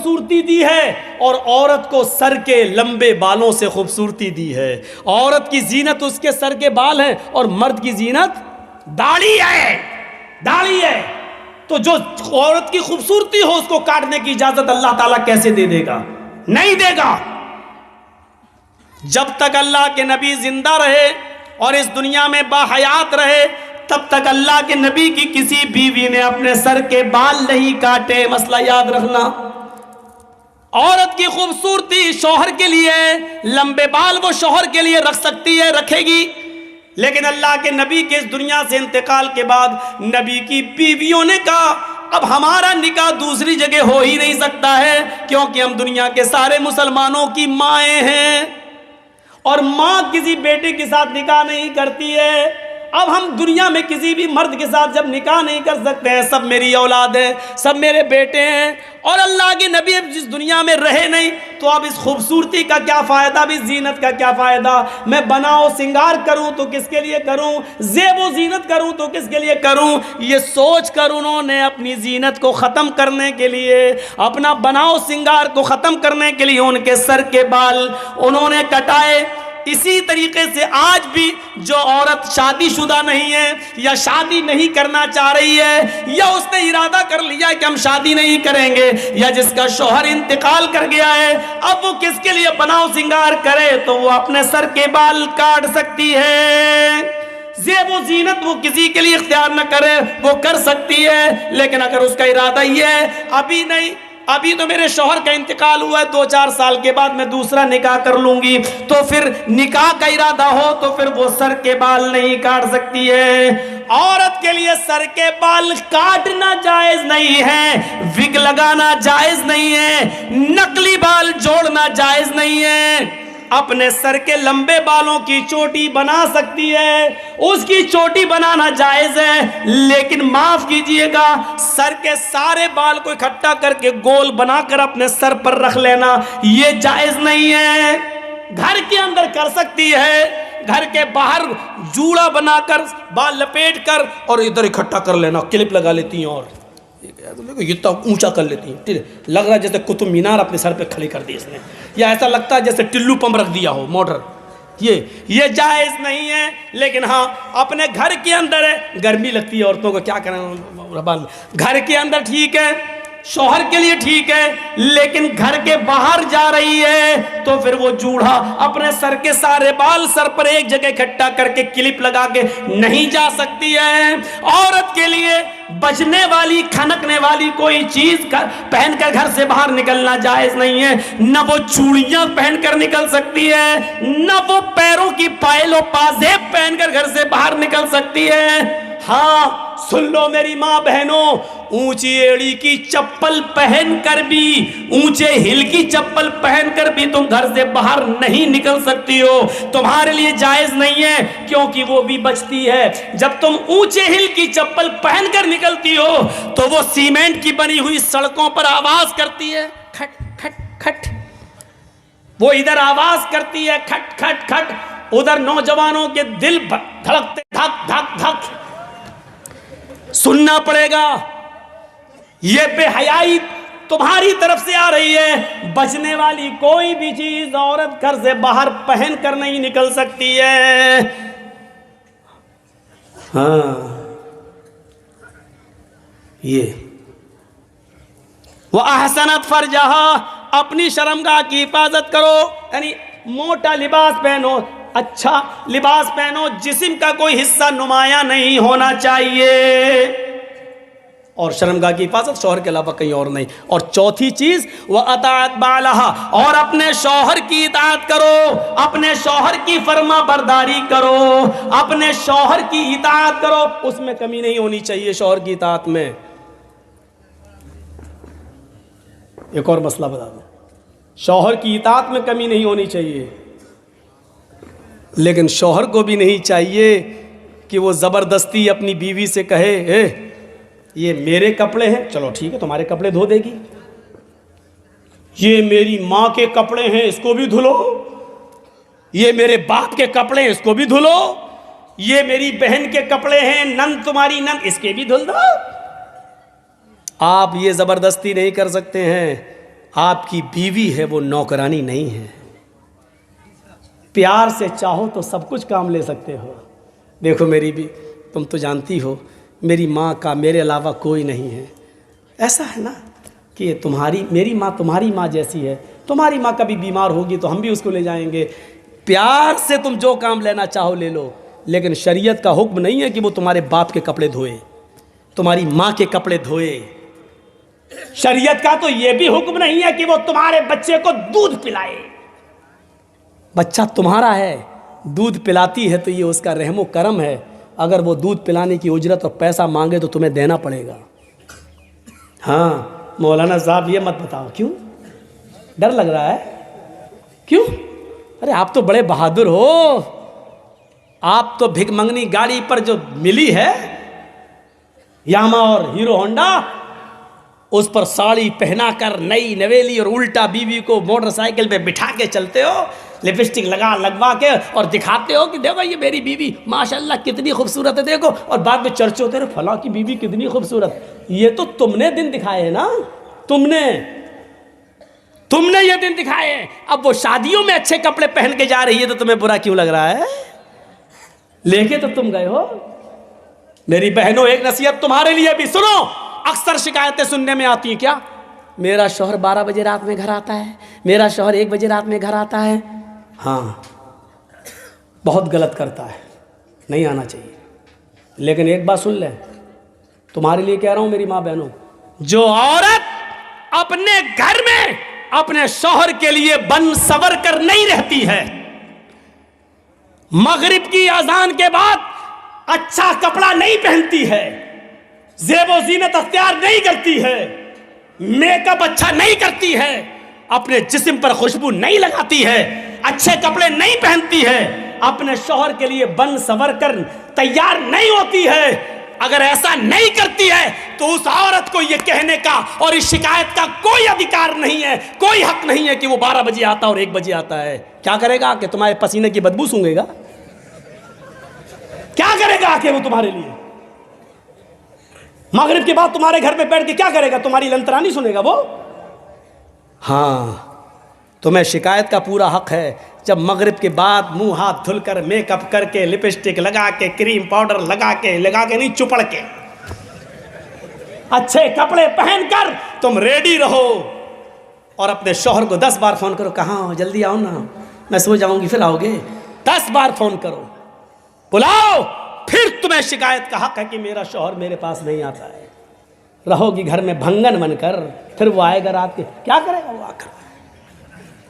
خوبصورتی دی ہے اور عورت کو سر کے لمبے بالوں سے خوبصورتی دی ہے. عورت کی زینت اس کے سر کے بال ہیں اور مرد کی زینت داڑھی ہے. داڑھی ہے تو جو عورت کی خوبصورتی ہو اس کو کاٹنے کی اجازت اللہ تعالیٰ کیسے دے دے گا؟ نہیں دے گا. جب تک اللہ کے نبی زندہ رہے اور اس دنیا میں باحیات رہے تب تک اللہ کے نبی کی کسی بیوی نے اپنے سر کے بال نہیں کاٹے. مسئلہ یاد رکھنا. عورت کی خوبصورتی شوہر کے لیے، لمبے بال وہ شوہر کے لیے رکھ سکتی ہے، رکھے گی، لیکن اللہ کے نبی کے اس دنیا سے انتقال کے بعد نبی کی بیویوں نے کہا اب ہمارا نکاح دوسری جگہ ہو ہی نہیں سکتا ہے، کیونکہ ہم دنیا کے سارے مسلمانوں کی مائیں ہیں اور ماں کسی بیٹے کے ساتھ نکاح نہیں کرتی ہے. اب ہم دنیا میں کسی بھی مرد کے ساتھ جب نکاح نہیں کر سکتے ہیں، سب میری اولاد ہے، سب میرے بیٹے ہیں، اور اللہ کے نبی اب جس دنیا میں رہے نہیں تو اب اس خوبصورتی کا کیا فائدہ، اب اس زینت کا کیا فائدہ؟ میں بناؤ سنگار کروں تو کس کے لیے کروں، زیب و زینت کروں تو کس کے لیے کروں؟ یہ سوچ کر انہوں نے اپنی زینت کو ختم کرنے کے لیے، اپنا بناؤ سنگار کو ختم کرنے کے لیے ان کے سر کے بال انہوں نے کٹائے. اسی طریقے سے آج بھی جو عورت شادی شدہ نہیں ہے یا شادی نہیں کرنا چاہ رہی ہے یا اس نے ارادہ کر لیا کہ ہم شادی نہیں کریں گے یا جس کا شوہر انتقال کر گیا ہے، اب وہ کس کے لیے بناؤ سنگار کرے تو وہ اپنے سر کے بال کاٹ سکتی ہے. زیب و زینت وہ کسی کے لیے اختیار نہ کرے، وہ کر سکتی ہے، لیکن اگر اس کا ارادہ یہ ہے ابھی نہیں، ابھی تو میرے شوہر کا انتقال ہوا ہے، 2-4 سال کے بعد میں دوسرا نکاح کر لوں گی، تو پھر نکاح کا ارادہ ہو تو پھر وہ سر کے بال نہیں کاٹ سکتی ہے. عورت کے لیے سر کے بال کاٹنا جائز نہیں ہے، وگ لگانا جائز نہیں ہے، نقلی بال جوڑنا جائز نہیں ہے. اپنے سر کے لمبے بالوں کی چوٹی بنا سکتی ہے، اس کی چوٹی بنانا جائز ہے، لیکن معاف کیجئے گا سر کے سارے بال کو اکٹھا کر کے گول بنا کر اپنے سر پر رکھ لینا یہ جائز نہیں ہے. گھر کے اندر کر سکتی ہے، گھر کے باہر جوڑا بنا کر بال لپیٹ کر اور ادھر اکٹھا کر لینا، کلپ لگا لیتی ہیں اور اتنا اونچا کر لیتی ہیں، لگ رہا ہے جیسے قطب مینار اپنے سر پہ کھڑی کر دی اس نے، یا ایسا لگتا ہے جیسے ٹلو پمپ رکھ دیا ہو موٹر. یہ جائز نہیں ہے. لیکن ہاں اپنے گھر کے اندر ہے، گرمی لگتی ہے عورتوں کو، کیا کریں، گھر کے اندر ٹھیک ہے، شوہر کے لیے ٹھیک ہے، لیکن گھر کے باہر جا رہی ہے تو پھر وہ جوڑا اپنے سر کے سارے بال سر پر ایک جگہ اکٹھا کر کے کلپ لگا کے نہیں جا سکتی ہے. عورت کے لیے بجنے والی، کھنکنے والی کوئی چیز پہن کر گھر سے باہر نکلنا جائز نہیں ہے. نہ وہ چوڑیاں پہن کر نکل سکتی ہے، نہ وہ پیروں کی پائل و پازیب پہن کر گھر سے باہر نکل سکتی ہے. ہاں سن لو میری ماں بہنوں، اونچی ایڑی کی چپل پہن کر بھی، اونچے ہل کی چپل پہن کر بھی تم گھر سے باہر نہیں نکل سکتی ہو، تمہارے لیے جائز نہیں ہے، کیونکہ وہ بھی بچتی ہے. جب تم اونچے ہل کی چپل پہن کر نکلتی ہو تو وہ سیمنٹ کی بنی ہوئی سڑکوں پر آواز کرتی ہے، کھٹ کھٹ کھٹ، وہ ادھر آواز کرتی ہے کھٹ کھٹ کھٹ، ادھر نوجوانوں کے دل دھڑکتے دھک دھک دھک. سننا پڑے گا. یہ بے حیائی تمہاری طرف سے آ رہی ہے. بچنے والی کوئی بھی چیز عورت گھر سے باہر پہن کر نہیں نکل سکتی ہے. ہاں یہ وَأَحْسَنَتْ فَرْجَهَا، اپنی شرمگاہ کی حفاظت کرو، یعنی موٹا لباس پہنو، اچھا لباس پہنو، جسم کا کوئی حصہ نمایاں نہیں ہونا چاہیے، اور شرمگاہ کی حفاظت شوہر کے علاوہ کہیں اور نہیں. اور چوتھی چیز وَأَطَاعَتْ بَعْلَهَا، اور اپنے شوہر کی اطاعت کرو، اپنے شوہر کی فرما برداری کرو، اپنے شوہر کی اطاعت کرو، اس میں کمی نہیں ہونی چاہیے. شوہر کی اطاعت میں ایک اور مسئلہ بتا دوں، شوہر کی اطاعت میں کمی نہیں ہونی چاہیے، لیکن شوہر کو بھی نہیں چاہیے کہ وہ زبردستی اپنی بیوی سے کہے یہ میرے کپڑے ہیں، چلو ٹھیک ہے تمہارے کپڑے دھو دے گی، یہ میری ماں کے کپڑے ہیں اس کو بھی دھلو، یہ میرے باپ کے کپڑے ہیں اس کو بھی دھلو، یہ میری بہن کے کپڑے ہیں، نند تمہاری نند، اس کے بھی دھل دو. آپ یہ زبردستی نہیں کر سکتے ہیں. آپ کی بیوی ہے وہ نوکرانی نہیں ہے. پیار سے چاہو تو سب کچھ کام لے سکتے ہو. دیکھو میری بھی تم تو جانتی ہو میری ماں کا میرے علاوہ کوئی نہیں ہے. ایسا ہے نا کہ میری ماں تمہاری ماں جیسی ہے. تمہاری ماں کبھی بیمار ہوگی تو ہم بھی اس کو لے جائیں گے. پیار سے تم جو کام لینا چاہو لے لو، لیکن شریعت کا حکم نہیں ہے کہ وہ تمہارے باپ کے کپڑے دھوئے، تمہاری ماں کے کپڑے دھوئے. شریعت کا تو یہ بھی حکم نہیں ہے کہ وہ تمہارے بچے کو دودھ پلائے. بچہ تمہارا ہے، دودھ پلاتی ہے تو یہ اس کا رحم و کرم ہے. اگر وہ دودھ پلانے کی اجرت اور پیسہ مانگے تو تمہیں دینا پڑے گا. ہاں مولانا صاحب یہ مت بتاؤ. کیوں ڈر لگ رہا ہے؟ کیوں؟ ارے آپ تو بڑے بہادر ہو. آپ تو بھک منگنی گاڑی پر جو ملی ہے یاما اور ہیرو ہونڈا، اس پر ساڑی پہنا کر نئی نویلی اور الٹا بیوی کو موٹر سائیکل پہ بٹھا کے چلتے ہو، لپسٹک لگوا کے اور دکھاتے ہو کہ دیکھو یہ میری بیوی ماشاءاللہ کتنی خوبصورت ہے دیکھو، اور بعد میں چرچے ہوتے رہے فلاں کی بیوی کتنی خوبصورت. یہ تو تم نے دن دکھائے ہیں نا، تم نے یہ دن دکھائے ہیں. اب وہ شادیوں میں اچھے کپڑے پہن کے جا رہی ہے تو تمہیں برا کیوں لگ رہا ہے؟ لے کے تو تم گئے ہو. میری بہنوں ایک نصیحت تمہارے لیے بھی سنو. اکثر شکایتیں سننے میں آتی ہیں، کیا میرا شوہر 12 بجے رات میں گھر آتا ہے، میرا شوہر 1 بجے رات میں گھر آتا ہے. ہاں بہت غلط کرتا ہے، نہیں آنا چاہیے. لیکن ایک بات سن لیں، تمہارے لیے کہہ رہا ہوں میری ماں بہنوں، جو عورت اپنے گھر میں اپنے شوہر کے لیے بن سور کر نہیں رہتی ہے، مغرب کی اذان کے بعد اچھا کپڑا نہیں پہنتی ہے، زیب و زینت اختیار نہیں کرتی ہے، میک اپ اچھا نہیں کرتی ہے، اپنے جسم پر خوشبو نہیں لگاتی ہے، اچھے کپڑے نہیں پہنتی ہے، اپنے شوہر کے لیے بن سور کر تیار نہیں ہوتی ہے، اگر ایسا نہیں کرتی ہے تو اس عورت کو یہ کہنے کا اور اس شکایت کا کوئی ادھیکار نہیں ہے، کوئی حق نہیں ہے کہ وہ 12 بجے آتا اور 1 بجے آتا ہے. کیا کرے گا کہ تمہارے پسینے کی بدبو سونگے گا؟ کیا کرے گا کہ وہ تمہارے لیے مغرب کے بعد تمہارے گھر پہ بیٹھ کے کیا کرے گا؟ تمہاری لنترانی سنے گا وہ؟ ہاں تمہیں شکایت کا پورا حق ہے. جب مغرب کے بعد منہ ہاتھ دھل کر میک اپ کر کے لپسٹک لگا کے کریم پاؤڈر لگا کے نہیں چپڑ کے اچھے کپڑے پہن کر تم ریڈی رہو اور اپنے شوہر کو 10 بار فون کرو، کہاں ہو جلدی آؤ نا، میں سو جاؤں گی پھر آؤ گے. 10 بار فون کرو، بلاؤ، پھر تمہیں شکایت کا حق ہے کہ میرا شوہر میرے پاس نہیں آتا ہے. رہو گی گھر میں بھنگن بن کر، پھر وہ آئے گا رات کے، کیا کرے گا وہ آ کر؟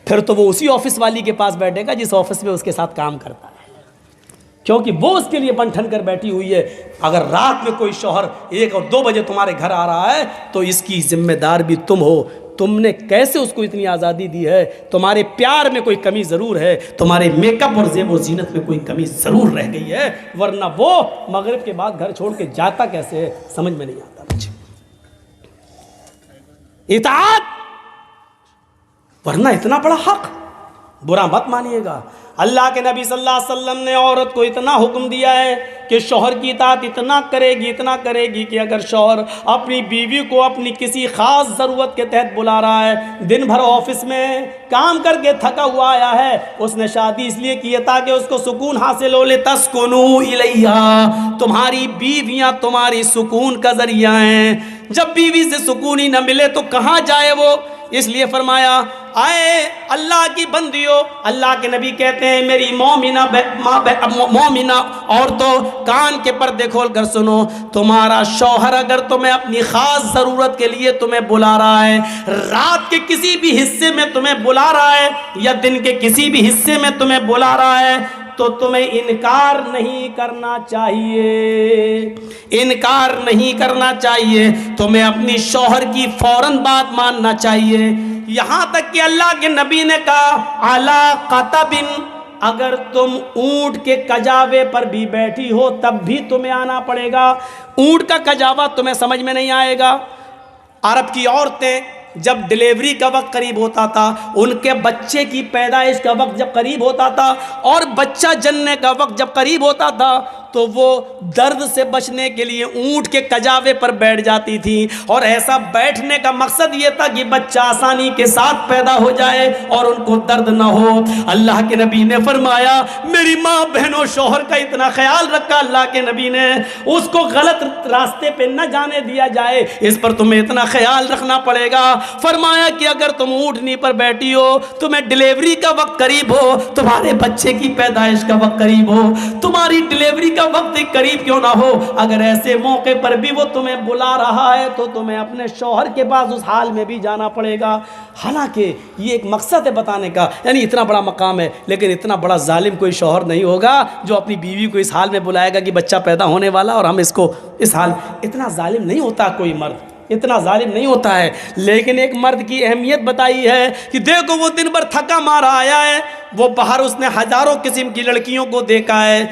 پھر تو وہ اسی آفس والی کے پاس بیٹھے گا جس آفس میں اس کے ساتھ کام کرتا ہے، کیونکہ وہ اس کے لیے بنٹھن کر بیٹھی ہوئی ہے. اگر رات میں کوئی شوہر 1 اور 2 بجے تمہارے گھر آ رہا ہے تو اس کی ذمہ دار بھی تم ہو. تم نے کیسے اس کو اتنی آزادی دی ہے؟ تمہارے پیار میں کوئی کمی ضرور ہے، تمہارے میک اپ اور زیب و زینت میں کوئی کمی ضرور رہ گئی ہے، ورنہ وہ مغرب کے بعد گھر چھوڑ کے جاتا کیسے ہے سمجھ میں نہیں آتا مجھے. اطاعت، ورنہ اتنا بڑا حق، برا مت مانیے گا. اللہ کے نبی صلی اللہ علیہ وسلم نے عورت کو اتنا حکم دیا ہے کہ شوہر کی اطاعت اتنا کرے گی کہ اگر شوہر اپنی بیوی کو اپنی کسی خاص ضرورت کے تحت بلا رہا ہے، دن بھر آفس میں کام کر کے تھکا ہوا آیا ہے، اس نے شادی اس لیے کی ہے تاکہ اس کو سکون حاصل ہو، لِتَسْكُنُوا إِلَيْهَا، تمہاری بیویاں تمہاری سکون کا ذریعہ ہیں. جب بیوی سے سکون ہی نہ ملے تو کہاں جائے وہ؟ اس لیے فرمایا آئے اللہ کی بندیوں، اللہ کے نبی کہتے ہیں میری مومنہ عورتوں کان کے پردے کھول کر سنو، تمہارا شوہر اگر تمہیں اپنی خاص ضرورت کے لیے تمہیں بلا رہا ہے، رات کے کسی بھی حصے میں تمہیں بلا رہا ہے یا دن کے کسی بھی حصے میں تمہیں بلا رہا ہے تو تمہیں انکار نہیں کرنا چاہیے، تمہیں اپنی شوہر کی فوراً بات ماننا چاہیے. یہاں تک کہ اللہ کے نبی نے کہا علی قطب، اگر تم اونٹ کے کجاوے پر بھی بیٹھی ہو تب بھی تمہیں آنا پڑے گا. اونٹ کا کجاوا تمہیں سمجھ میں نہیں آئے گا. عرب کی عورتیں جب ڈیلیوری کا وقت قریب ہوتا تھا، ان کے بچے کی پیدائش کا وقت جب قریب ہوتا تھا اور بچہ جننے کا وقت جب قریب ہوتا تھا تو وہ درد سے بچنے کے لیے اونٹ کے کجاوے پر بیٹھ جاتی تھی، اور ایسا بیٹھنے کا مقصد یہ تھا کہ بچہ آسانی کے ساتھ پیدا ہو جائے اور ان کو درد نہ ہو۔ اللہ کے نبی نے فرمایا میری ماں بہنوں شوہر کا اتنا خیال رکھا اللہ کے نبی نے، اس کو غلط راستے پہ نہ جانے دیا جائے، اس پر تمہیں اتنا خیال رکھنا پڑے گا۔ فرمایا کہ اگر تم اونٹنی پر بیٹھی ہو، تمہیں ڈیلیوری کا وقت قریب ہو، تمہارے بچے کی پیدائش کا وقت قریب ہو، تمہاری ڈیلیوری کا وقت قریب کیوں نہ ہو، اگر ایسے موقع پر بھی وہ تمہیں بلا رہا ہے تو تمہیں اپنے شوہر کے پاس اس حال میں بھی جانا پڑے گا۔ حالانکہ یہ ایک مقصد ہے بتانے کا، یعنی اتنا بڑا مقام ہے، لیکن اتنا بڑا ظالم کوئی شوہر نہیں ہوگا جو اپنی بیوی کو اس حال میں بلائے گا کہ بچہ پیدا ہونے والا اور ہم اس کو اس حال، اتنا ظالم نہیں ہوتا کوئی مرد، اتنا ظالم نہیں ہوتا ہے۔ لیکن ایک مرد کی اہمیت بتائی ہے کہ دیکھو وہ دن بھر تھکا مارا آیا ہے، وہ باہر اس نے ہزاروں قسم کی لڑکیوں کو دیکھا ہے،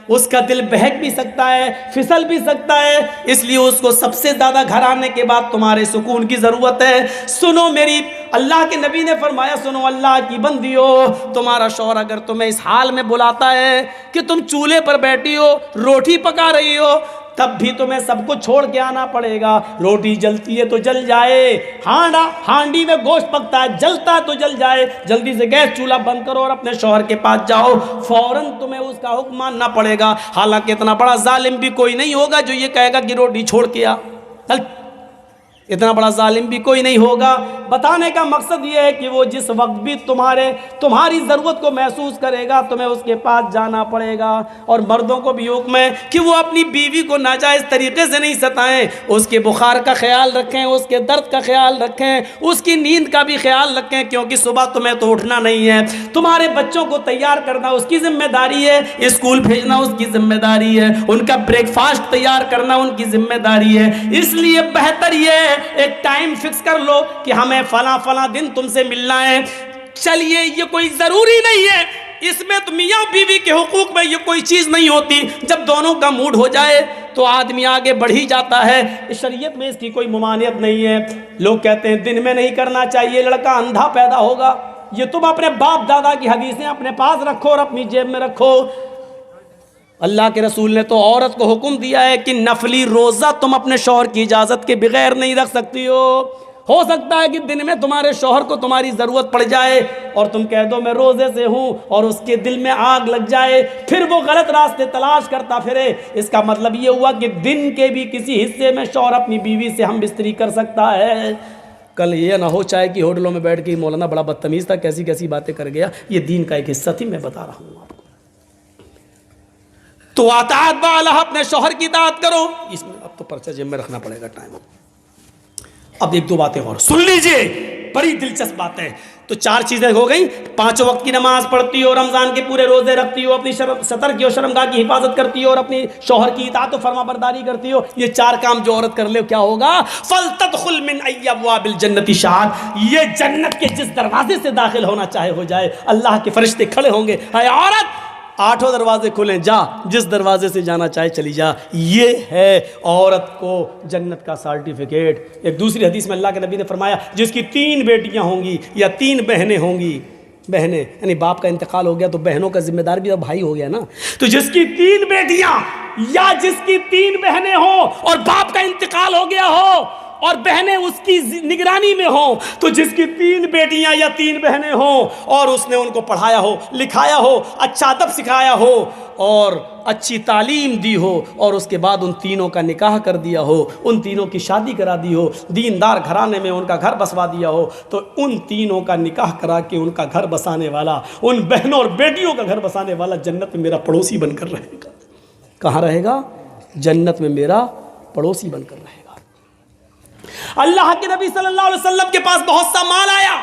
اس کا دل بہک بھی سکتا ہے، پھسل بھی سکتا ہے، اس لیے اس کو سب سے زیادہ گھر آنے کے بعد تمہارے سکون کی ضرورت ہے۔ سنو میری، اللہ کے نبی نے فرمایا سنو اللہ کی بندیو، تمہارا شوہر اگر تمہیں اس حال میں بلاتا ہے کہ تم چولہے پر بیٹھی ہو، روٹی پکا رہی ہو، تب بھی تمہیں سب کو چھوڑ کے آنا پڑے گا۔ روٹی جلتی ہے تو جل جائے، ہانڈی میں گوشت پکتا ہے، جلتا ہے تو جل جائے، جلدی سے گیس چولہا بند کرو اور اپنے شوہر کے پاس جاؤ، فوراً تمہیں اس کا حکم ماننا پڑے گا۔ حالانکہ اتنا بڑا ظالم بھی کوئی نہیں ہوگا جو یہ کہے گا کہ روٹی چھوڑ کے آ، اتنا بڑا ظالم بھی کوئی نہیں ہوگا۔ بتانے کا مقصد یہ ہے کہ وہ جس وقت بھی تمہاری ضرورت کو محسوس کرے گا تمہیں اس کے پاس جانا پڑے گا۔ اور مردوں کو بھی حکم ہے کہ وہ اپنی بیوی کو ناجائز طریقے سے نہیں ستائیں، اس کے بخار کا خیال رکھیں، اس کے درد کا خیال رکھیں، اس کی نیند کا بھی خیال رکھیں، کیونکہ صبح تمہیں تو اٹھنا نہیں ہے، تمہارے بچوں کو تیار کرنا اس کی ذمہ داری ہے، اسکول بھیجنا اس کی ذمہ داری ہے، ان کا بریک فاسٹ تیار کرنا ان کی ذمہ داری ہے۔ اس لیے بہتر یہ ہے ایک ٹائم فکس کر لو کہ ہمیں فلاں دن تم سے ملنا ہے۔ چلیے یہ کوئی ضروری نہیں ہے، اس میں تو میاں بیوی کے حقوق میں یہ کوئی چیز نہیں ہوتی، جب دونوں کا موڈ ہو جائے تو آدمی آگے بڑھ ہی جاتا ہے، شریعت میں اس کی کوئی ممانعت نہیں ہے۔ لوگ کہتے ہیں دن میں نہیں کرنا چاہیے، لڑکا اندھا پیدا ہوگا، یہ تم اپنے باپ دادا کی حدیثیں اپنے پاس رکھو اور اپنی جیب میں رکھو۔ اللہ کے رسول نے تو عورت کو حکم دیا ہے کہ نفلی روزہ تم اپنے شوہر کی اجازت کے بغیر نہیں رکھ سکتی ہو سکتا ہے کہ دن میں تمہارے شوہر کو تمہاری ضرورت پڑ جائے اور تم کہہ دو میں روزے سے ہوں، اور اس کے دل میں آگ لگ جائے، پھر وہ غلط راستے تلاش کرتا پھرے۔ اس کا مطلب یہ ہوا کہ دن کے بھی کسی حصے میں شوہر اپنی بیوی سے ہم بستری کر سکتا ہے۔ کل یہ نہ ہو چاہے کہ ہوٹلوں میں بیٹھ کے مولانا بڑا بدتمیز تھا، کیسی کیسی باتیں کر گیا، یہ دین کا ایک حصہ تھی، میں بتا رہا ہوں آپ کو۔ تو اطاعت با اللہ، اپنے شوہر کی اطاعت کرو۔ اس میں اب تو پرچہ جیب میں رکھنا پڑے گا، ٹائم۔ اب ایک دو باتیں اور سن لیجئے، بڑی دلچسپ بات ہے۔ تو 4 چیزیں ہو گئیں، 5 وقت کی نماز پڑھتی ہو، رمضان کے پورے روزے رکھتی ہو، اپنی ستر کی اور شرمگاہ کی حفاظت کرتی ہو، اور اپنی شوہر کی اطاعت و فرما برداری کرتی ہو۔ یہ 4 کام جو عورت کر لے کیا ہوگا؟ فَلْتَدْخُلْ مِنْ أَيِّ أَبْوَابِ الْجَنَّةِ شَاءَتْ، یہ جنت کے جس دروازے سے داخل ہونا چاہے ہو جائے، اللہ کے فرشتے کھڑے ہوں گے، اے عورت 8 دروازے کھلیں، جا، جس دروازے سے جانا چاہے چلی جا۔ یہ ہے عورت کو جنت کا سرٹیفکیٹ۔ ایک دوسری حدیث میں اللہ کے نبی نے فرمایا جس کی 3 بیٹیاں ہوں گی یا 3 بہنیں ہوں گی، بہنیں یعنی باپ کا انتقال ہو گیا تو بہنوں کا ذمہ دار بھی تو بھائی ہو گیا نا، تو جس کی 3 بیٹیاں یا جس کی 3 بہنیں ہوں اور باپ کا انتقال ہو گیا ہو اور بہنیں اس کی نگرانی میں ہوں، تو جس کی 3 بیٹیاں یا 3 بہنیں ہوں اور اس نے ان کو پڑھایا ہو، لکھایا ہو، اچھا ادب سکھایا ہو اور اچھی تعلیم دی ہو، اور اس کے بعد ان تینوں کا نکاح کر دیا ہو، ان تینوں کی شادی کرا دی ہو، دیندار گھرانے میں ان کا گھر بسوا دیا ہو، تو ان تینوں کا نکاح کرا کے ان کا گھر بسانے والا، ان بہنوں اور بیٹیوں کا گھر بسانے والا جنت میں میرا پڑوسی بن کر رہے گا۔ کہاں رہے گا؟ جنت میں میرا پڑوسی بن کر رہے گا۔ اللہ کے نبی صلی اللہ علیہ وسلم کے پاس بہت سا مال آیا،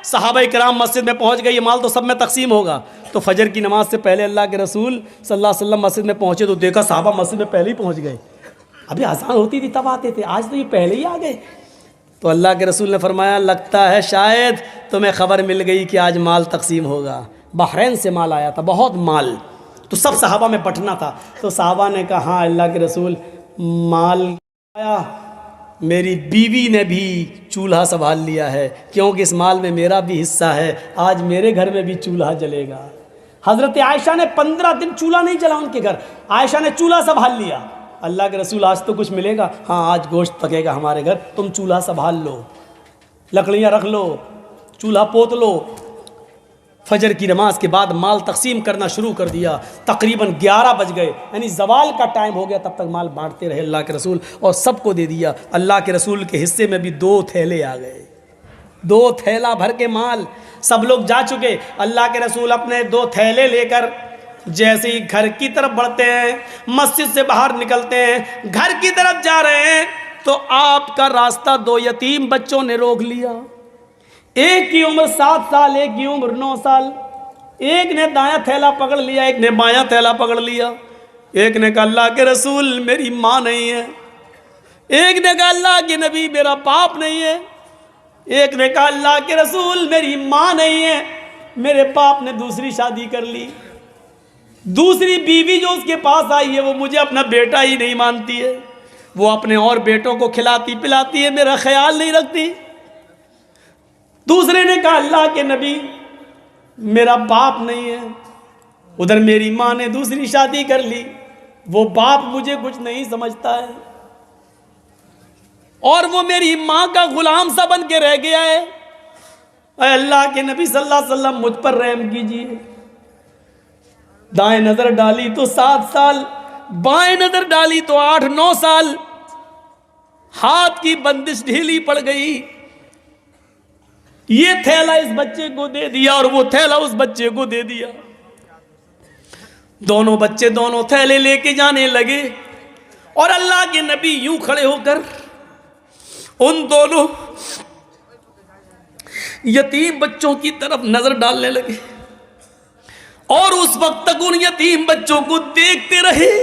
صحابہ کرام مسجد میں پہنچ گئے، یہ مال تو سب میں تقسیم ہوگا۔ تو فجر کی نماز سے پہلے اللہ کے رسول صلی اللہ علیہ وسلم مسجد میں پہنچے تو دیکھا صحابہ مسجد میں پہلے ہی پہنچ گئے، ابھی آسان ہوتی تھی تب آتے تھے، آج تو یہ پہلے ہی آ گئے۔ تو اللہ کے رسول نے فرمایا لگتا ہے شاید تمہیں خبر مل گئی کہ آج مال تقسیم ہوگا۔ بحرین سے مال آیا تھا، بہت مال، تو سب صحابہ میں بٹنا تھا۔ تو صحابہ نے کہا ہاں اللہ کے رسول مال آیا، میری بیوی نے بھی چولہا سنبھال لیا ہے، کیونکہ اس مال میں میرا بھی حصہ ہے، آج میرے گھر میں بھی چولہا جلے گا۔ حضرت عائشہ نے 15 دن چولہا نہیں جلا ان کے گھر. عائشہ نے چولہا سنبھال لیا. اللہ کے رسول آج تو کچھ ملے گا؟ ہاں آج گوشت پکے گا ہمارے گھر, تم چولہا سنبھال لو, لکڑیاں رکھ لو, چولہا پوت لو. فجر کی نماز کے بعد مال تقسیم کرنا شروع کر دیا. تقریباً 11 بج گئے, یعنی زوال کا ٹائم ہو گیا, تب تک مال بانٹتے رہے اللہ کے رسول, اور سب کو دے دیا. اللہ کے رسول کے حصے میں بھی 2 تھیلے آ گئے, 2 تھیلا بھر کے مال. سب لوگ جا چکے. اللہ کے رسول اپنے 2 تھیلے لے کر جیسے ہی گھر کی طرف بڑھتے ہیں, مسجد سے باہر نکلتے ہیں, گھر کی طرف جا رہے ہیں, تو آپ کا راستہ 2 یتیم بچوں نے روک لیا. ایک کی عمر 7 سال, ایک کی عمر 9 سال. ایک نے دایاں تھیلا پکڑ لیا, ایک نے بایاں تھیلا پکڑ لیا. ایک نے کہا اللہ کے رسول میری ماں نہیں ہے. ایک نے کہا اللہ کے نبی میرا باپ نہیں ہے. ایک نے کہا اللہ کے رسول میری ماں نہیں ہے, میرے باپ نے دوسری شادی کر لی. دوسری بیوی جو اس کے پاس آئی ہے وہ مجھے اپنا بیٹا ہی نہیں مانتی ہے, وہ اپنے اور بیٹوں کو کھلاتی پلاتی ہے, میرا خیال نہیں رکھتی. دوسرے نے کہا اللہ کے نبی میرا باپ نہیں ہے. ادھر میری ماں نے دوسری شادی کر لی, وہ باپ مجھے کچھ نہیں سمجھتا ہے, اور وہ میری ماں کا غلام سا بن کے رہ گیا ہے. اے اللہ کے نبی صلی اللہ علیہ وسلم مجھ پر رحم کیجیے. دائیں نظر ڈالی تو 7 سال, بائیں نظر ڈالی تو 8-9 سال. ہاتھ کی بندش ڈھیلی پڑ گئی. یہ تھیلا اس بچے کو دے دیا اور وہ تھیلا اس بچے کو دے دیا. دونوں بچے دونوں تھیلے لے کے جانے لگے, اور اللہ کے نبی یوں کھڑے ہو کر ان دونوں یتیم بچوں کی طرف نظر ڈالنے لگے, اور اس وقت تک ان یتیم بچوں کو دیکھتے رہے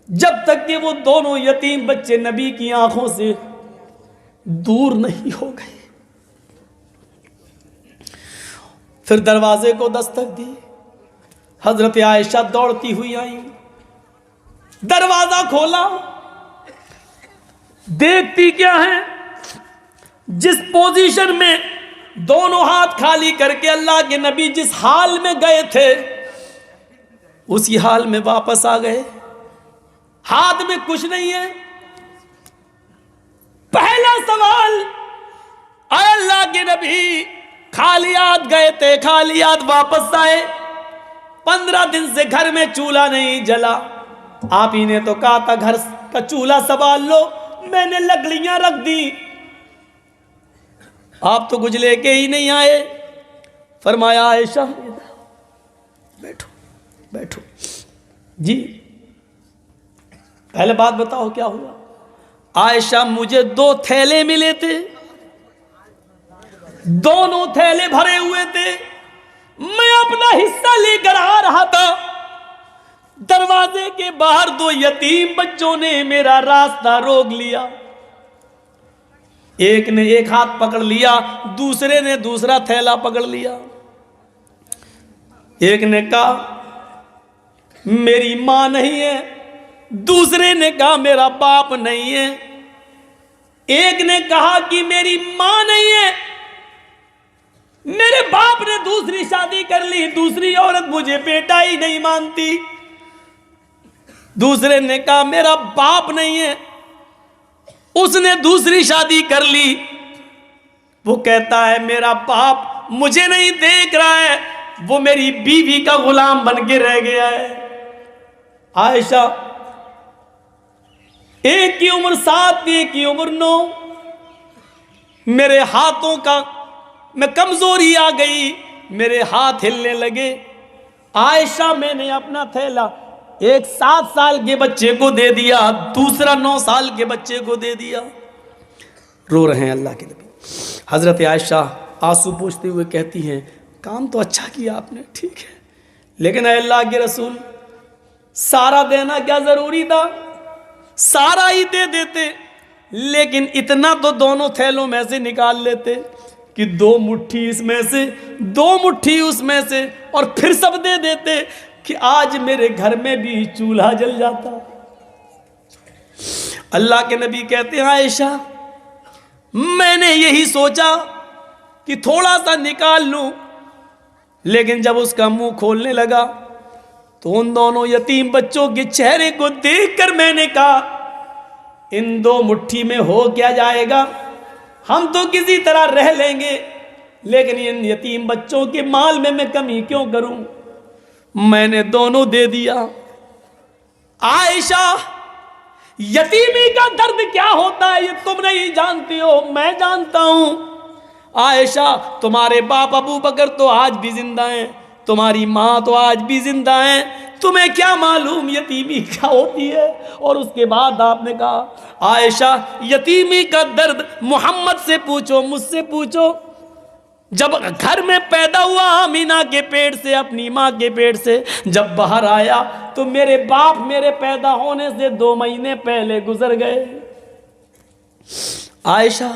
جب تک کہ وہ دونوں یتیم بچے نبی کی آنکھوں سے دور نہیں ہو گئے. پھر دروازے کو دستک دی. حضرت عائشہ دوڑتی ہوئی آئی, دروازہ کھولا. دیکھتی کیا ہے, جس پوزیشن میں دونوں ہاتھ خالی کر کے اللہ کے نبی جس حال میں گئے تھے اسی حال میں واپس آ گئے. ہاتھ میں کچھ نہیں ہے. پہلا سوال, اے اللہ کے نبی خالی ہاتھ گئے تھے, خالی ہاتھ واپس آئے, 15 دن سے گھر میں چولہا نہیں جلا. آپ ہی نے تو کہا تھا گھر کا چولہا سنبھال لو, میں نے لکڑیاں رکھ دی, آپ تو کچھ لے کے ہی نہیں آئے. فرمایا عائشہ بیٹھو بیٹھو. جی پہلے بات بتاؤ کیا ہوا. عائشہ مجھے 2 تھیلے ملے تھے, دونوں تھیلے بھرے ہوئے تھے, میں اپنا حصہ لے کر آ رہا تھا. دروازے کے باہر 2 یتیم بچوں نے میرا راستہ روک لیا. ایک نے ایک ہاتھ پکڑ لیا, دوسرے نے دوسرا تھیلا پکڑ لیا. ایک نے کہا میری ماں نہیں ہے, دوسرے نے کہا میرا باپ نہیں ہے. ایک نے کہا کہ میری ماں نہیں ہے, میرے باپ نے دوسری شادی کر لی, دوسری عورت مجھے بیٹا ہی نہیں مانتی. دوسرے نے کہا میرا باپ نہیں ہے, اس نے دوسری شادی کر لی. وہ کہتا ہے میرا باپ مجھے نہیں دیکھ رہا ہے, وہ میری بیوی کا غلام بن کے رہ گیا ہے. عائشہ ایک کی عمر 7, ایک کی عمر 9. میرے ہاتھوں کا میں کمزوری آ گئی, میرے ہاتھ ہلنے لگے. عائشہ میں نے اپنا تھیلا ایک 7 سال کے بچے کو دے دیا, دوسرا 9 سال کے بچے کو دے دیا. رو رہے ہیں اللہ کے نبی. حضرت عائشہ آنسو پوچھتے ہوئے کہتی ہیں کام تو اچھا کیا آپ نے, ٹھیک ہے, لیکن اے اللہ کے رسول سارا دینا کیا ضروری تھا, سارا ہی دے دیتے, لیکن اتنا تو دونوں تھیلوں میں سے نکال لیتے کہ 2 مٹھی اس میں سے 2 مٹھی اس میں سے, اور پھر سب دے دیتے کہ آج میرے گھر میں بھی چولہا جل جاتا. اللہ کے نبی کہتے ہیں عائشہ میں نے یہی سوچا کہ تھوڑا سا نکال لوں, لیکن جب اس کا منہ کھولنے لگا تو ان دونوں یتیم بچوں کے چہرے کو دیکھ کر میں نے کہا ان دو مٹھی میں ہو کیا جائے گا، ہم تو کسی طرح رہ لیں گے، لیکن ان یتیم بچوں کے مال میں کمی کیوں کروں؟ میں نے دونوں دے دیا۔ عائشہ، یتیمی کا درد کیا ہوتا ہے یہ تم نہیں جانتی ہو، میں جانتا ہوں۔ عائشہ، تمہارے باپ ابو بکر تو آج بھی زندہ ہیں، تمہاری ماں تو آج بھی زندہ ہیں، تمہیں کیا معلوم یتیمی کیا ہوتی ہے؟ اور اس کے بعد آپ نے کہا عائشہ یتیمی کا درد محمد سے پوچھو، مجھ سے پوچھو۔ جب گھر میں پیدا ہوا آمینہ کے پیٹ سے، اپنی ماں کے پیٹ سے جب باہر آیا تو میرے باپ میرے پیدا ہونے سے 2 مہینے پہلے گزر گئے۔ عائشہ،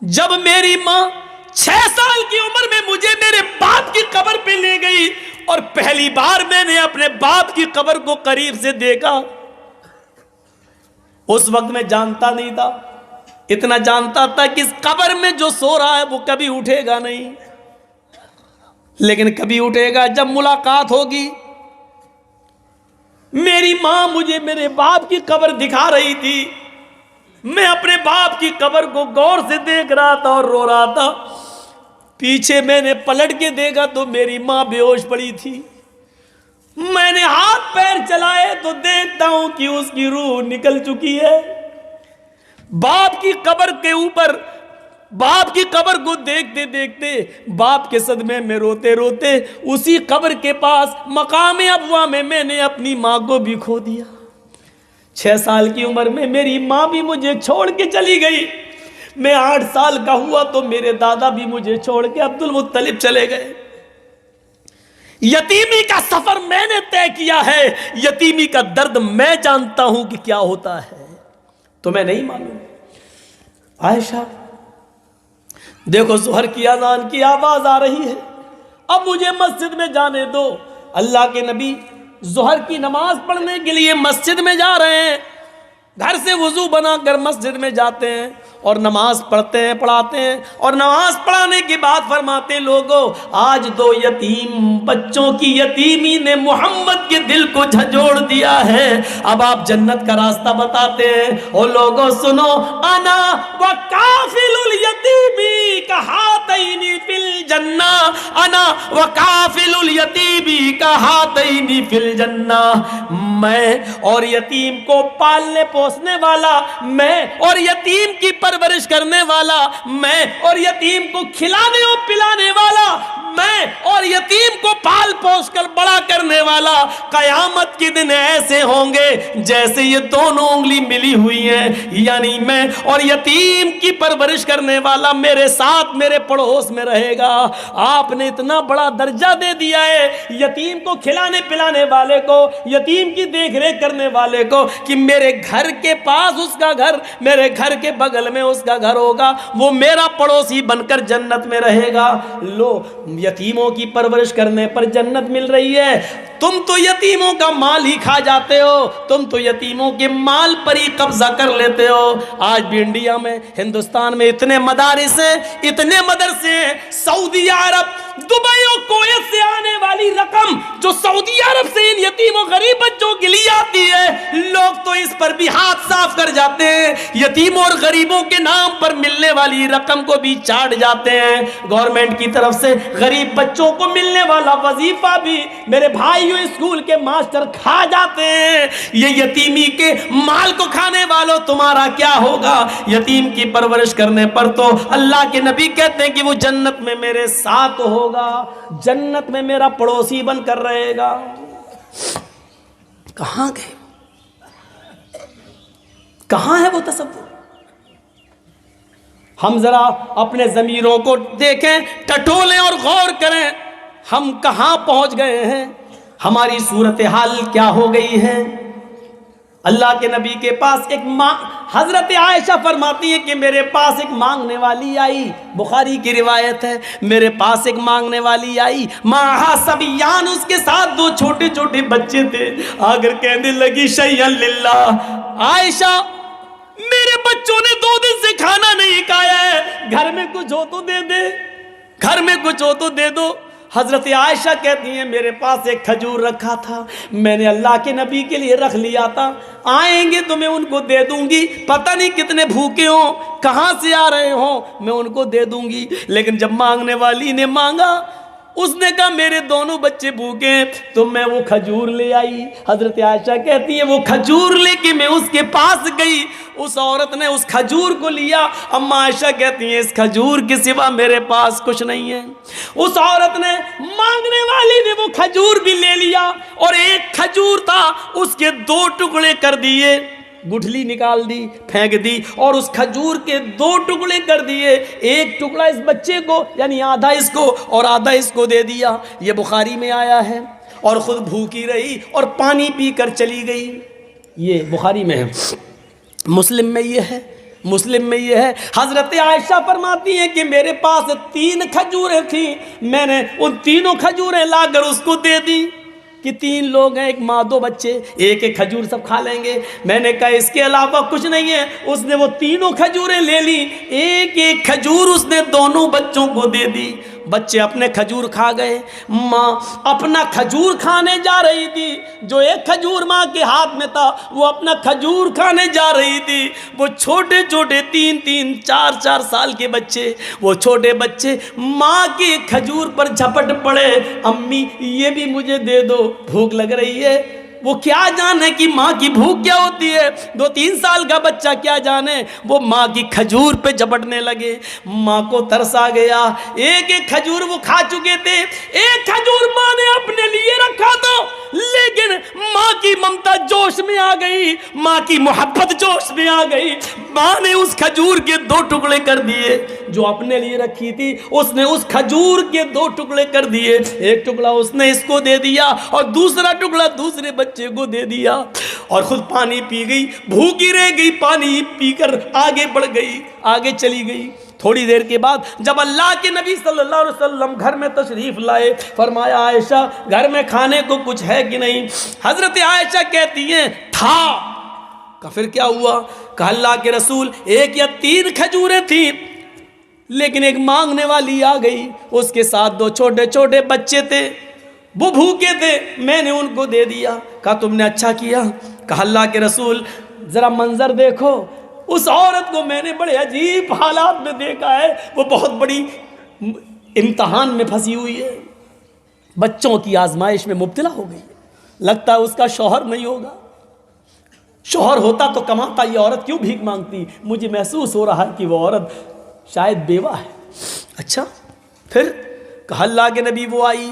جب میری ماں 6 سال کی عمر میں مجھے میرے باپ کی قبر پہ لے گئی اور پہلی بار میں نے اپنے باپ کی قبر کو قریب سے دیکھا، اس وقت میں جانتا نہیں تھا، اتنا جانتا تھا کہ اس قبر میں جو سو رہا ہے وہ کبھی اٹھے گا نہیں، لیکن کبھی اٹھے گا جب ملاقات ہوگی۔ میری ماں مجھے میرے باپ کی قبر دکھا رہی تھی، میں اپنے باپ کی قبر کو غور سے دیکھ رہا تھا اور رو رہا تھا۔ پیچھے میں نے پلٹ کے دیکھا تو میری ماں بے ہوش پڑی تھی۔ میں نے ہاتھ پیر چلائے تو دیکھتا ہوں کہ اس کی روح نکل چکی ہے۔ باپ کی قبر کے اوپر، باپ کی قبر کو دیکھتے دیکھتے، باپ کے صدمے میں روتے روتے، اسی قبر کے پاس مقام ابوا میں نے اپنی ماں کو بھی کھو دیا۔ 6 سال کی عمر میں میری ماں بھی مجھے چھوڑ کے چلی گئی۔ میں 8 سال کا ہوا تو میرے دادا بھی مجھے چھوڑ کے عبد المطلب چلے گئے۔ یتیمی کا سفر میں نے طے کیا ہے، یتیمی کا درد میں جانتا ہوں کہ کیا ہوتا ہے، تمہیں نہیں معلوم۔ عائشہ، دیکھو ظہر کی اذان کی آواز آ رہی ہے، اب مجھے مسجد میں جانے دو۔ اللہ کے نبی ظہر کی نماز پڑھنے کے لیے مسجد میں جا رہے ہیں، گھر سے وضو بنا کر مسجد میں جاتے ہیں اور نماز پڑھتے ہیں، پڑھاتے ہیں، اور نماز پڑھانے کے بعد فرماتے لوگوں آج 2 یتیم بچوں کی یتیمی نے محمد کے دل کو جھنجھوڑ دیا ہے، اب آپ جنت کا راستہ بتاتے ہیں۔ اور لوگوں سنو، انا وکافل الیتیمی کہاتین فی الجنہ، انا وکافل الیتیمی کہاتین فی الجنہ، میں اور یتیم کو پالنے پوسنے والا، میں اور یتیم کی پرورش کرنے والا، میں اور یتیم کو کھلانے اور پلانے والا، میں اور یتیم کو پال پوس کر بڑا کرنے والا، قیامت کے دن ایسے ہوں گے جیسے یہ دونوں انگلی ملی ہوئی ہیں، یعنی میں اور یتیم کی پرورش کرنے والا میرے ساتھ میرے پڑوس میں رہے گا۔ آپ نے اتنا بڑا درجہ دے دیا ہے یتیم کو کھلانے پلانے والے کو، یتیم کی دیکھ ریکھ کرنے والے کو، کہ میرے گھر کے پاس اس کا گھر، میرے گھر کے بغل میں اس کا گھر ہوگا، وہ میرا پڑوسی بن کر جنت میں رہے گا۔ لو، یتیموں کی پرورش کرنے پر جنت مل رہی ہے، تم تو یتیموں کا مال ہی کھا جاتے ہو، تم تو یتیموں کے مال پر ہی قبضہ کر لیتے ہو۔ آج بھی انڈیا میں، ہندوستان میں اتنے مدارس ہیں، اتنے مدرسے ہیں، سعودی عرب، دبئی اور کویت سے آنے والی رقم جو سعودی عرب سے ان یتیم و غریب بچوں کے لیے آتی ہے، لوگ تو اس پر بھی ہاتھ صاف کر جاتے ہیں، یتیموں اور غریبوں کے نام پر ملنے والی رقم کو بھی چاٹ جاتے ہیں۔ گورنمنٹ کی طرف سے غریب بچوں کو ملنے والا وظیفہ بھی میرے بھائیوں اسکول کے ماسٹر کھا جاتے ہیں۔ یہ یتیمی کے مال کو کھانے والوں تمہارا کیا ہوگا؟ یتیم کی پرورش کرنے پر تو اللہ کے نبی کہتے ہیں کہ وہ جنت میں میرے ساتھ ہوگا، جنت میں میرا پڑوسی بن کر رہے گا۔ کہاں گئے؟ کہاں ہے وہ تصور؟ ہم ذرا اپنے ضمیروں کو دیکھیں، ٹٹولیں اور غور کریں، ہم کہاں پہنچ گئے ہیں، ہماری صورتحال کیا ہو گئی ہے۔ اللہ کے نبی کے پاس ایک حضرت عائشہ فرماتی ہے کہ میرے پاس ایک مانگنے والی آئی، بخاری کی روایت ہے، میرے پاس ایک مانگنے والی آئی، معہا صبیان، اس کے ساتھ 2 چھوٹے چھوٹے بچے تھے، آ کر کہنے لگی شیئا للہ، عائشہ میرے بچوں نے 2 دن سے کھانا نہیں کھایا ہے، گھر میں کچھ ہو تو دے دے، گھر میں کچھ ہو تو دے دو۔ حضرت عائشہ کہتی ہیں میرے پاس ایک کھجور رکھا تھا، میں نے اللہ کے نبی کے لیے رکھ لیا تھا، آئیں گے تو میں ان کو دے دوں گی، پتہ نہیں کتنے بھوکے ہوں، کہاں سے آ رہے ہوں، میں ان کو دے دوں گی۔ لیکن جب مانگنے والی نے مانگا، اس نے کہا میرے دونوں بچے بھوکے ہیں، تو میں وہ کھجور لے آئی۔ حضرت عائشہ کہتی ہے وہ کھجور لے کے میں اس کے پاس گئی، اس عورت نے اس کھجور کو لیا۔ اما عائشہ کہتی ہیں اس کھجور کے سوا میرے پاس کچھ نہیں ہے۔ اس عورت نے، مانگنے والی نے وہ کھجور بھی لے لیا، اور ایک کھجور تھا اس کے 2 ٹکڑے کر دیے، گٹھلی نکال دی، پھینک دی، اور اس کھجور کے 2 ٹکڑے کر دیے، ایک ٹکڑا اس بچے کو یعنی آدھا اس کو اور آدھا اس کو دے دیا۔ یہ بخاری میں آیا ہے، اور خود بھوکی رہی اور پانی پی کر چلی گئی۔ یہ بخاری میں ہے، مسلم میں یہ ہے، مسلم میں یہ ہے۔ حضرت عائشہ فرماتی ہیں کہ میرے پاس 3 کھجوریں تھیں، میں نے ان تینوں کھجوریں لا کر اس کو دے دی کہ 3 لوگ ہیں، ایک ماں 2 بچے، ایک ایک کھجور سب کھا لیں گے۔ میں نے کہا اس کے علاوہ کچھ نہیں ہے۔ اس نے وہ تینوں کھجوریں لے لی، ایک ایک کھجور اس نے دونوں بچوں کو دے دی۔ بچے اپنے کھجور کھا گئے، ماں اپنا کھجور کھانے جا رہی تھی، جو ایک کھجور ماں کے ہاتھ میں تھا وہ اپنا کھجور کھانے جا رہی تھی۔ وہ چھوٹے چھوٹے 3 4 سال کے بچے، وہ چھوٹے بچے ماں کے کھجور پر جھپٹ پڑے، امی یہ بھی مجھے دے دو، بھوک لگ رہی ہے۔ وہ کیا جانے کہ ماں کی بھوک کیا ہوتی ہے، 2-3 سال کا بچہ کیا جانے، وہ ماں کی کھجور پہ جھپٹنے لگے۔ ماں کو ترس آ گیا، ایک ایک کھجور وہ کھا چکے تھے، ایک کھجور ماں نے اپنے لیے رکھا تھا، لیکن ماں کی ممتا جوش میں آ گئی، ماں کی محبت جوش میں آ گئی۔ ماں نے اس کھجور کے 2 ٹکڑے کر دیے، جو اپنے لیے رکھی تھی اس نے اس کھجور کے 2 ٹکڑے کر دیے، ایک ٹکڑا اس نے اس کو دے دیا اور دوسرا ٹکڑا دوسرے بچے کو دے دیا، اور خود پانی پی گئی، بھوکی رہ گئی، پانی پی کر آگے بڑھ گئی، آگے چلی گئی۔ تھوڑی دیر کے بعد جب اللہ کے نبی صلی اللہ علیہ وسلم گھر میں تشریف لائے، فرمایا عائشہ گھر میں کھانے کو کچھ ہے کہ نہیں؟ حضرت عائشہ کہتی ہیں تھا۔ کہ پھر کیا ہوا؟ کہ اللہ کے رسول 1 یا 3 کھجوریں تھیں، لیکن ایک مانگنے والی آ گئی، اس کے ساتھ 2 چھوٹے چھوٹے بچے تھے، وہ بھوکے تھے، میں نے ان کو دے دیا۔ کہا تم نے اچھا کیا۔ کہا اللہ کے رسول ذرا منظر دیکھو، اس عورت کو میں نے بڑے عجیب حالات میں دیکھا ہے، وہ بہت بڑی امتحان میں پھنسی ہوئی ہے، بچوں کی آزمائش میں مبتلا ہو گئی، لگتا ہے اس کا شوہر نہیں ہوگا، شوہر ہوتا تو کماتا، یہ عورت کیوں بھیک مانگتی؟ مجھے محسوس ہو رہا ہے کہ وہ عورت شاید بیوہ ہے۔ اچھا پھر؟ کہا اللہ کے نبی وہ آئی،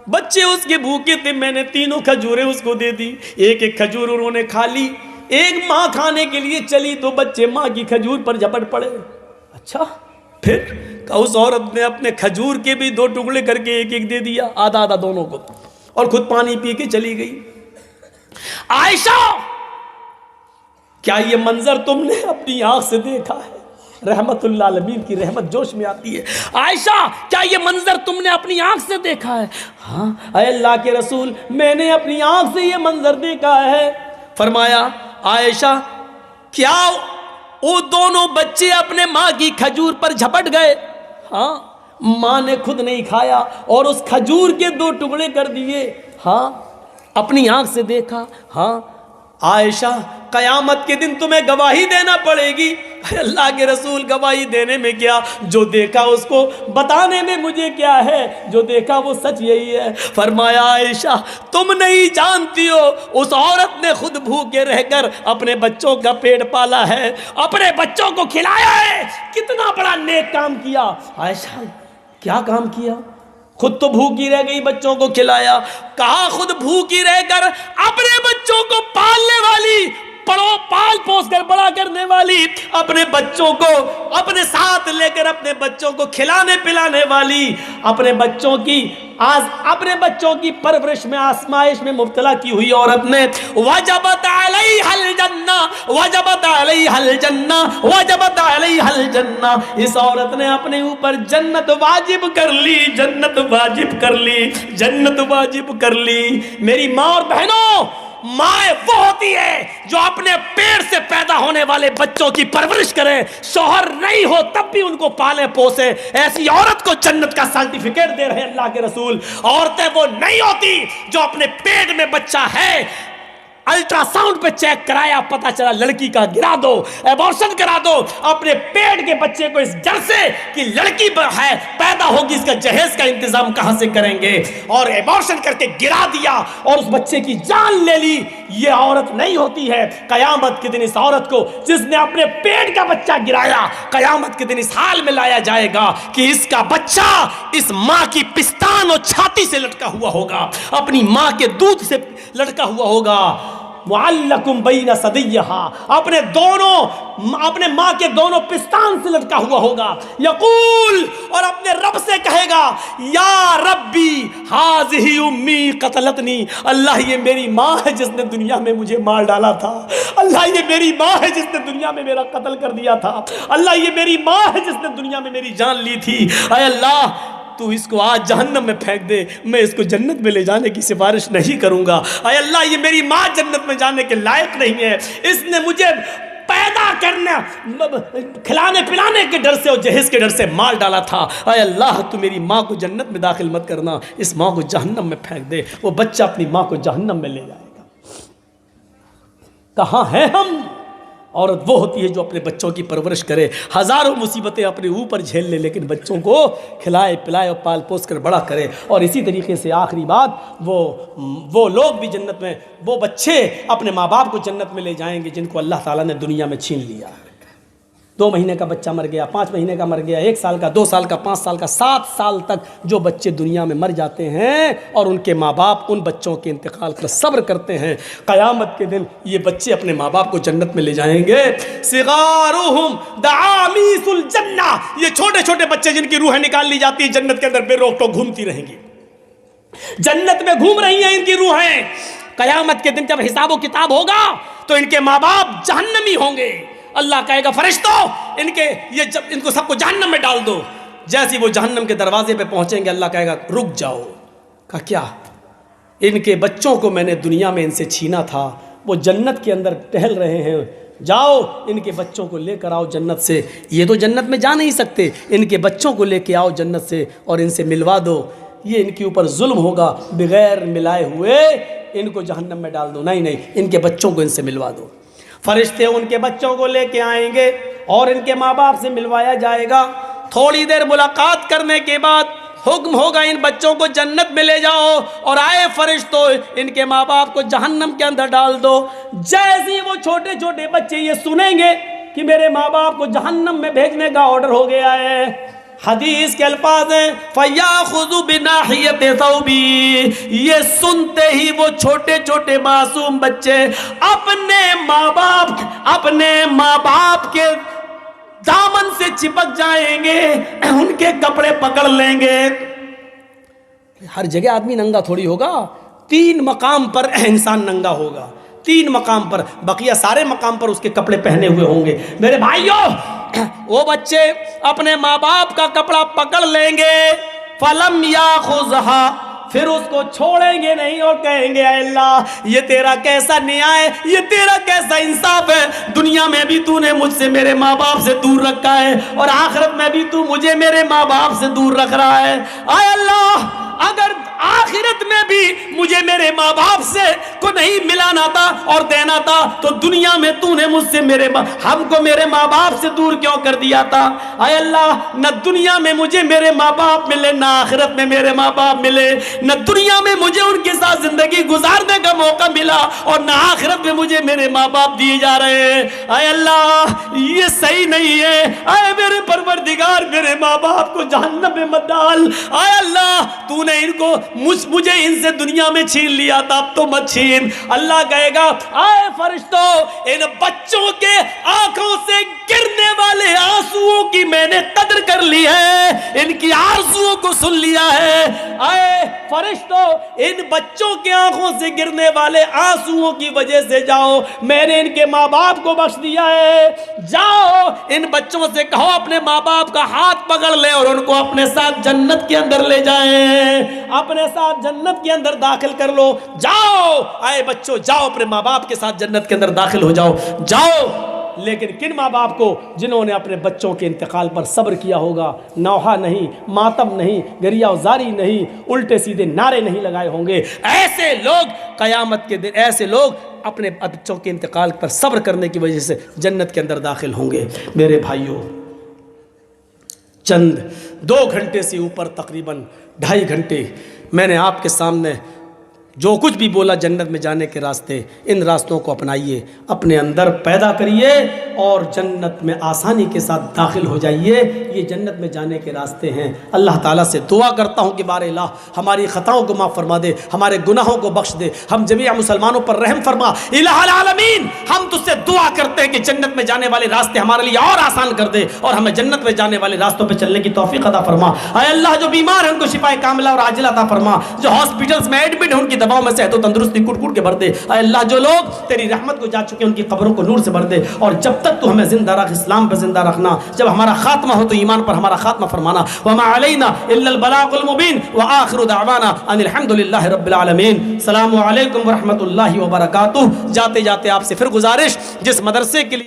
بچے اس کے بھوکے تھے، میں نے 3 کھجوریں اس کو دے دی، ایک ایک کھجور انہوں نے کھا لی، ایک ماں کھانے کے لیے چلی تو بچے ماں کی کھجور پر جھپٹ پڑے۔ اچھا پھر؟ کہ اس عورت نے اپنے کھجور کے بھی 2 ٹکڑے کر کے ایک ایک دے دیا، آدھا آدھا دونوں کو، اور خود پانی پی کے چلی گئی۔ عائشہ کیا یہ منظر تم نے اپنی آنکھ سے دیکھا ہے؟ رحمت اللہ عالمین کی رحمت جوش میں آتی ہے۔ عائشہ کیا یہ منظر تم نے اپنی آنکھ سے دیکھا ہے؟ ہاں اے اللہ کے رسول میں نے اپنی آنکھ سے یہ منظر دیکھا ہے۔ فرمایا عائشہ کیا وہ دونوں بچے اپنے ماں کی کھجور پر جھپٹ گئے؟ ہاں، ماں نے خود نہیں کھایا اور اس کھجور کے 2 ٹکڑے کر دیے۔ ہاں، اپنی آنکھ سے دیکھا۔ ہاں عائشہ قیامت کے دن تمہیں گواہی دینا پڑے گی۔ اللہ کے رسول گواہی دینے میں کیا، جو دیکھا اس کو بتانے میں مجھے کیا ہے، جو دیکھا وہ سچ یہی ہے۔ فرمایا عائشہ تم نہیں جانتی ہو اس عورت نے خود بھوکے رہ کر اپنے بچوں کا پیٹ پالا ہے، اپنے بچوں کو کھلایا ہے، کتنا بڑا نیک کام کیا۔ عائشہ کیا کام کیا؟ خود تو بھوکی رہ گئی، بچوں کو کھلایا۔ کہا خود بھوکی رہ کر اپنے بچوں کو پالنے والی، پال پوس کر بڑا کرنے والی، اپنے بچوں کو اپنے ساتھ لے کر اپنے بچوں کو کھلانے پلانے والی، اپنے بچوں کی پرورش میں آزمائش میں مبتلا کی ہوئی عورت نے وجبت علیہا الجنہ، وجبت علیہا الجنہ، وجبت علیہا الجنہ، اس عورت نے اپنے اوپر جنت واجب کر لی، جنت واجب کر لی، جنت واجب کر لی۔ میری ماں اور بہنوں، ماں وہ ہوتی ہے جو اپنے پیٹ سے پیدا ہونے والے بچوں کی پرورش کرے، شوہر نہیں ہو تب بھی ان کو پالے پوسے، ایسی عورت کو جنت کا سرٹیفکیٹ دے رہے اللہ کے رسول۔ عورتیں وہ نہیں ہوتی جو اپنے پیٹ میں بچہ ہے، الٹرا ساؤنڈ پہ چیک کرایا پتہ چلا لڑکی کا، گرا دو، ایبورشن کرا دو، اپنے پیٹ کے بچے کو اس ڈر سے کہ لڑکی ہے پیدا ہوگی، اس کا جہیز کا انتظام کہاں سے کریں گے، اور ایبورشن کر کے گرا دیا اور اس بچے کی جان لے لی، یہ عورت نہیں ہوتی ہے۔ قیامت کے دن اس عورت کو جس نے اپنے پیٹ کا بچہ گرایا، قیامت کے دن اس حال میں لایا جائے گا کہ اس کا بچہ اس ماں کی پستان اور چھاتی سے لٹکا ہوا ہوگا، اپنی ماں کے دودھ سے لٹکا ہوا ہوگا، معلقم بین ثدیہا، اپنے ماں کے دونوں پستان سے لٹکا ہوا ہوگا، یقول، اور اپنے رب سے کہے گا، یا ربی ہذہ امی قتلتنی، اللہ یہ میری ماں ہے جس نے دنیا میں مجھے مار ڈالا تھا، اللہ یہ میری ماں ہے جس نے دنیا میں میرا قتل کر دیا تھا، اللہ یہ میری ماں ہے جس نے دنیا میں میری جان لی تھی، اے اللہ تو اس کو آج جہنم میں پھینک دے، میں اس کو جنت میں لے جانے کی سفارش نہیں کروں گا، اے اللہ یہ میری ماں جنت میں جانے کے لائق نہیں ہے، اس نے مجھے پیدا کرنا، کھلانے پلانے کے ڈر سے اور جہیز کے ڈر سے مار ڈالا تھا، اے اللہ تو میری ماں کو جنت میں داخل مت کرنا، اس ماں کو جہنم میں پھینک دے، وہ بچہ اپنی ماں کو جہنم میں لے جائے گا۔ کہاں ہیں ہم؟ عورت وہ ہوتی ہے جو اپنے بچوں کی پرورش کرے، ہزاروں مصیبتیں اپنے اوپر جھیل لے لیکن بچوں کو کھلائے پلائے اور پال پوس کر بڑا کرے۔ اور اسی طریقے سے آخری بات، وہ لوگ بھی جنت میں، وہ بچے اپنے ماں باپ کو جنت میں لے جائیں گے جن کو اللہ تعالیٰ نے دنیا میں چھین لیا۔ 2 مہینے کا بچہ مر گیا، 5 مہینے کا مر گیا، 1 سال کا، 2 سال کا، 5 سال کا، 7 سال تک جو بچے دنیا میں مر جاتے ہیں اور ان کے ماں باپ ان بچوں کے انتقال پر صبر کرتے ہیں، قیامت کے دن یہ بچے اپنے ماں باپ کو جنت میں لے جائیں گے۔ صغارہم دعامیس الجنہ، یہ چھوٹے چھوٹے بچے جن کی روحیں نکال لی جاتی ہیں جنت کے اندر بے روک ٹوک گھومتی رہیں گی، جنت میں گھوم رہی ہیں ان کی روحیں۔ قیامت کے دن جب حساب و کتاب ہوگا تو ان کے ماں باپ جہنمی ہوں گے، اللہ کہے گا فرشتوں ان کو سب کو جہنم میں ڈال دو۔ جیسے وہ جہنم کے دروازے پہ پہنچیں گے اللہ کہے گا رک جاؤ۔ کہا کیا؟ ان کے بچوں کو میں نے دنیا میں ان سے چھینا تھا، وہ جنت کے اندر ٹہل رہے ہیں، جاؤ ان کے بچوں کو لے کر آؤ جنت سے، یہ تو جنت میں جا نہیں سکتے، ان کے بچوں کو لے کے آؤ جنت سے اور ان سے ملوا دو، یہ ان کے اوپر ظلم ہوگا، بغیر ملائے ہوئے ان کو جہنم میں ڈال دو، نہیں ان کے بچوں کو ان سے ملوا دو۔ فرشتے ان کے بچوں کو لے کے آئیں گے اور ان کے ماں باپ سے ملوایا جائے گا۔ تھوڑی دیر ملاقات کرنے کے بعد حکم ہوگا ان بچوں کو جنت میں لے جاؤ، اور آئے فرشتوں ان کے ماں باپ کو جہنم کے اندر ڈال دو۔ جیسے وہ چھوٹے چھوٹے بچے یہ سنیں گے کہ میرے ماں باپ کو جہنم میں بھیجنے کا آرڈر ہو گیا ہے، حدیث کے الفاظ ہیں فَيَأْخُذُ بِنَاحِيَةِ ثَوْبِهِ، یہ سنتے ہی وہ چھوٹے چھوٹے معصوم بچے اپنے ماں باپ کے دامن سے چپک جائیں گے، ان کے کپڑے پکڑ لیں گے۔ ہر جگہ آدمی ننگا تھوڑی ہوگا، 3 مقام پر انسان ننگا ہوگا، 3 مقام پر، بقیہ سارے مقام پر اس کے کپڑے پہنے ہوئے ہوں گے۔ میرے بھائیوں، وہ بچے اپنے ماں باپ کا کپڑا پکڑ لیں گے، فَلَمْ يَأْخُذْهَا، پھر اس کو چھوڑیں گے نہیں اور کہیں گے اے اللہ یہ تیرا کیسا نیائے، یہ تیرا کیسا انصاف ہے، دنیا میں بھی تو نے مجھ سے میرے ماں باپ سے دور رکھا ہے اور آخرت میں بھی تو مجھے میرے ماں باپ سے دور رکھ رہا ہے، اے اللہ اگر آخرت میں بھی مجھے میرے ماں باپ سے کو نہیں ملانا تھا اور دینا تھا تو دنیا میں تو نے مجھ سے ہم کو میرے ماں باپ سے دور کیوں کر دیا تھا؟ اے اللہ نہ دنیا میں مجھے میرے ماں باپ ملے، نہ آخرت میں میرے ماں باپ ملے، نہ دنیا میں مجھے ان کے ساتھ زندگی گزارنے کا موقع ملا اور نہ آخرت میں مجھے میرے ماں باپ دیے جا رہے ہیں۔ اے اللہ یہ صحیح نہیں ہے، اے میرے پروردگار میرے ماں باپ کو جہنم میں مت ڈال، اے اللہ تو نے ان کو مجھے ان سے دنیا میں چھین لیا تھا، اب تو مت چھین۔ اللہ کہے گا اے فرشتوں ان بچوں کے آنکھوں سے گرنے والے آنسوؤں کی میں نے قدر کر لی ہے، ان کی آرزوؤں کو سن لیا ہے۔ اے فرشتوں، ان بچوں کے آنکھوں سے گرنے والے آنسوؤں کی وجہ سے جاؤ، میں نے ان کے ماں باپ کو بخش دیا ہے، جاؤ ان بچوں سے کہو اپنے ماں باپ کا ہاتھ پکڑ لے اور ان کو اپنے ساتھ جنت کے اندر لے جائیں، اپنے ساتھ جنت کے اندر داخل کر لو۔ جاؤ اے بچوں، جاؤ اپنے ماں باپ کے ساتھ جنت کے اندر داخل ہو جاؤ، جاؤ۔ لیکن کن ماں باپ کو؟ جنہوں نے اپنے بچوں کے انتقال پر صبر کیا ہوگا، نوحہ نہیں، ماتم نہیں، گریہ وزاری نہیں، الٹے سیدھے نعرے نہیں لگائے ہوں گے۔ ایسے لوگ قیامت کے دن، ایسے لوگ اپنے بچوں کے انتقال پر صبر کرنے کی وجہ سے جنت کے اندر داخل ہوں گے۔ میرے بھائیوں، چند 2 گھنٹے سے اوپر، تقریباً 2.5 گھنٹے میں نے آپ کے سامنے جو کچھ بھی بولا جنت میں جانے کے راستے، ان راستوں کو اپنائیے، اپنے اندر پیدا کریے اور جنت میں آسانی کے ساتھ داخل ہو جائیے۔ یہ جنت میں جانے کے راستے ہیں۔ اللہ تعالیٰ سے دعا کرتا ہوں کہ بار الہ ہماری خطاؤں کو معاف فرما دے، ہمارے گناہوں کو بخش دے، ہم جمیع مسلمانوں پر رحم فرما۔ الہ العالمین، ہم تجھ سے دعا کرتے ہیں کہ جنت میں جانے والے راستے ہمارے لیے اور آسان کر دے اور ہمیں جنت میں جانے والے راستوں پہ چلنے کی توفیق عطا فرما۔ اے اللہ، جو بیمار ہیں ان کو شفائے کاملہ اور عاجلہ عطا فرما، جو ہاسپٹلز میں ایڈمٹ ہیں ان کی دواؤں میں صحت و تندرستی کوٹ کوٹ کے بھر دے۔ اے اللہ، جو لوگ تیری رحمت کو جا چکے ان کی قبروں کو نور سے بھر دے، اور جب تک تو ہمیں زندہ رکھ، اسلام پر زندہ رکھنا، جب ہمارا خاتمہ ہو تو ایمان پر ہمارا خاتمہ فرمانا۔ وما علینا الا البلاغ المبین وآخر دعوانا ان الحمد للہ رب العالمین۔ السلام علیکم ورحمۃ اللہ وبرکاتہ۔ جاتے جاتے آپ سے پھر گزارش، جس مدرسے کے لیے